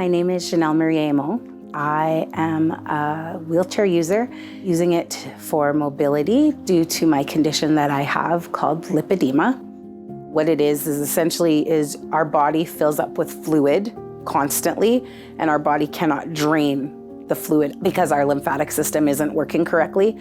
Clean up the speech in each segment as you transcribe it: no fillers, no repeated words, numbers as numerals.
my name is Janelle Marie Amo. I am a wheelchair user, using it for mobility due to my condition that I have called lipedema. What it is essentially our body fills up with fluid constantly, and our body cannot drain the fluid because our lymphatic system isn't working correctly.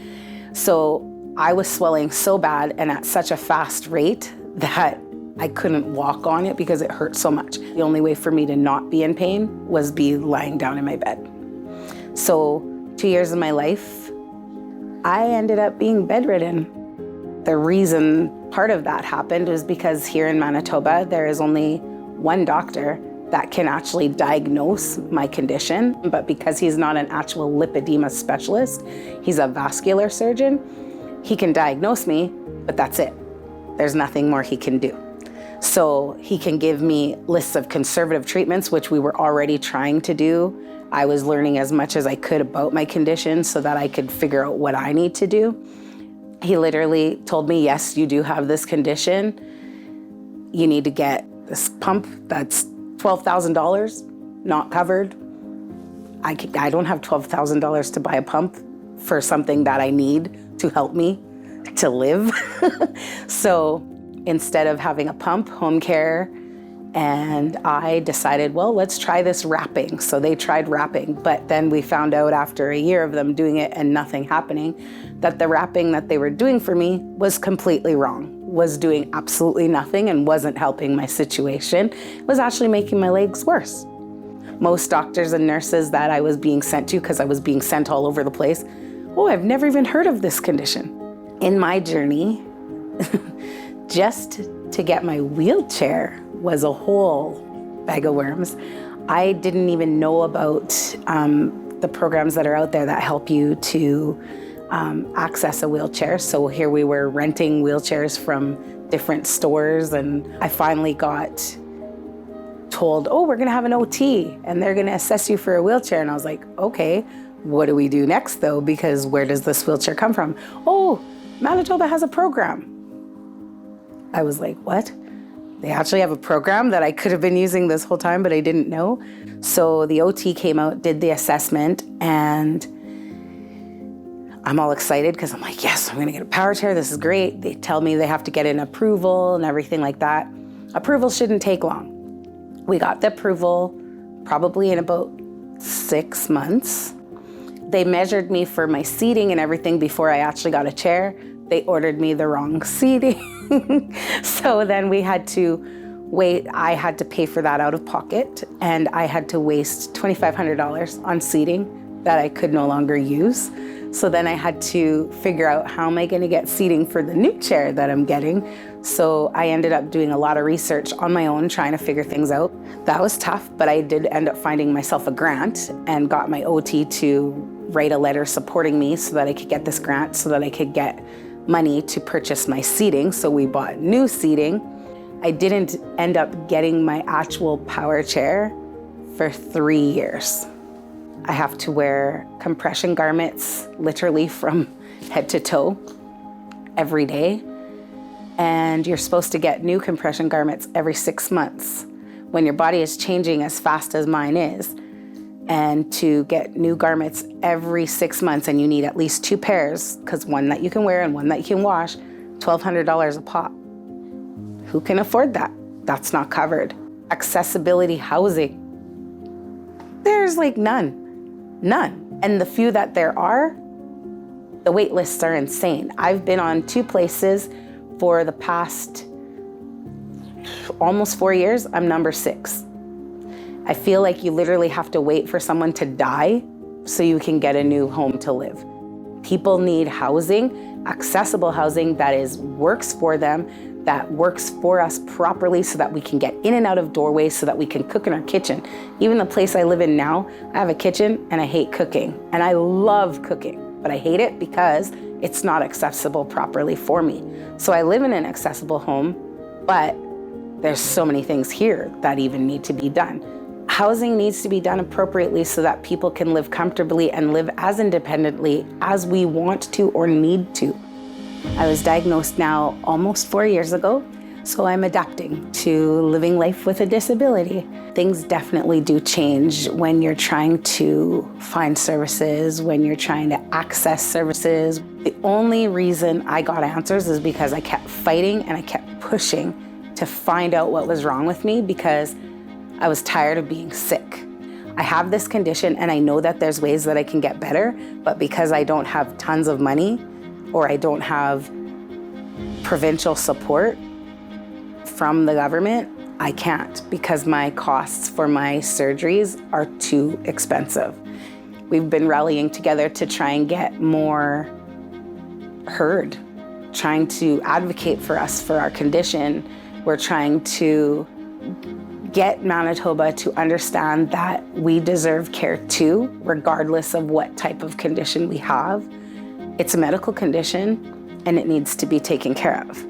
So I was swelling so bad and at such a fast rate that I couldn't walk on it because it hurt so much. The only way for me to not be in pain was be lying down in my bed. So 2 years of my life, I ended up being bedridden. The reason part of that happened was because here in Manitoba, there is only one doctor that can actually diagnose my condition. But because he's not an actual lipedema specialist, he's a vascular surgeon, he can diagnose me, but that's it. There's nothing more he can do. So he can give me lists of conservative treatments, which we were already trying to do. I was learning as much as I could about my condition so that I could figure out what I need to do. He literally told me, yes, you do have this condition. You need to get this pump that's $12,000, not covered. I don't have $12,000 to buy a pump for something that I need to help me to live. So instead of having a pump, home care, and I decided, well, let's try this wrapping. So they tried wrapping, but then we found out after a year of them doing it and nothing happening, that the wrapping that they were doing for me was completely wrong, was doing absolutely nothing and wasn't helping my situation. It was actually making my legs worse. Most doctors and nurses that I was being sent to, because I was being sent all over the place, oh, I've never even heard of this condition. In my journey, just to get my wheelchair was a whole bag of worms. I didn't even know about the programs that are out there that help you to access a wheelchair. So here we were renting wheelchairs from different stores, and I finally got told, oh, we're gonna have an OT and they're gonna assess you for a wheelchair. And I was like, okay, what do we do next though? Because where does this wheelchair come from? Oh, Manitoba has a program. I was like, what? They actually have a program that I could have been using this whole time, but I didn't know. So the OT came out, did the assessment, and I'm all excited because I'm like, yes, I'm gonna get a power chair, this is great. They tell me they have to get an approval and everything like that. Approval shouldn't take long. We got the approval probably in about 6 months. They measured me for my seating and everything before I actually got a chair. They ordered me the wrong seating. So then we had to wait. I had to pay for that out of pocket, and I had to waste $2,500 on seating that I could no longer use. So then I had to figure out, how am I going to get seating for the new chair that I'm getting? So I ended up doing a lot of research on my own, trying to figure things out. That was tough, but I did end up finding myself a grant and got my OT to write a letter supporting me so that I could get this grant, so that I could get money to purchase my seating. So we bought new seating. I didn't end up getting my actual power chair for 3 years. I have to wear compression garments literally from head to toe every day. And you're supposed to get new compression garments every 6 months when your body is changing as fast as mine is. And to get new garments every 6 months, and you need at least 2 pairs, because one that you can wear and one that you can wash, $1,200 a pop. Who can afford that? That's not covered. Accessibility housing. There's like none. And the few that there are, the wait lists are insane. I've been on 2 places for the past almost 4 years. I'm number 6. I feel like you literally have to wait for someone to die so you can get a new home to live. People need housing, accessible housing that works for them, that works for us properly, so that we can get in and out of doorways, so that we can cook in our kitchen. Even the place I live in now, I have a kitchen and I hate cooking. And I love cooking, but I hate it because it's not accessible properly for me. So I live in an accessible home, but there's so many things here that even need to be done. Housing needs to be done appropriately so that people can live comfortably and live as independently as we want to or need to. I was diagnosed now almost 4 years ago. So I'm adapting to living life with a disability. Things definitely do change when you're trying to find services, when you're trying to access services. The only reason I got answers is because I kept fighting and I kept pushing to find out what was wrong with me, because I was tired of being sick. I have this condition and I know that there's ways that I can get better, but because I don't have tons of money or I don't have provincial support from the government, I can't, because my costs for my surgeries are too expensive. We've been rallying together to try and get more heard, trying to advocate for us for our condition. We're trying to get Manitoba to understand that we deserve care too, regardless of what type of condition we have. It's a medical condition and it needs to be taken care of.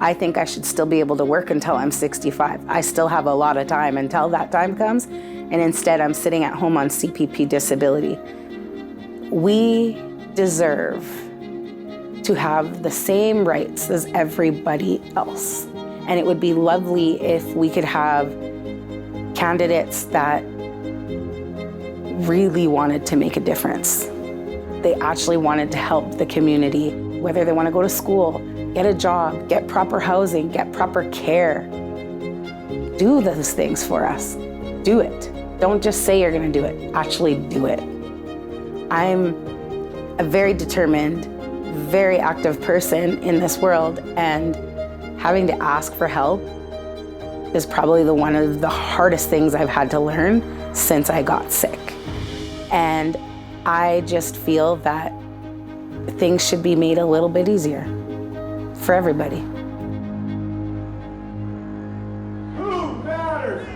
I think I should still be able to work until I'm 65. I still have a lot of time until that time comes, and instead I'm sitting at home on CPP disability. We deserve to have the same rights as everybody else. And it would be lovely if we could have candidates that really wanted to make a difference. They actually wanted to help the community, whether they want to go to school, get a job, get proper housing, get proper care. Do those things for us. Do it. Don't just say you're going to do it. Actually do it. I'm a very determined, very active person in this world, and having to ask for help is probably one of the hardest things I've had to learn since I got sick. And I just feel that things should be made a little bit easier for everybody. Who matters?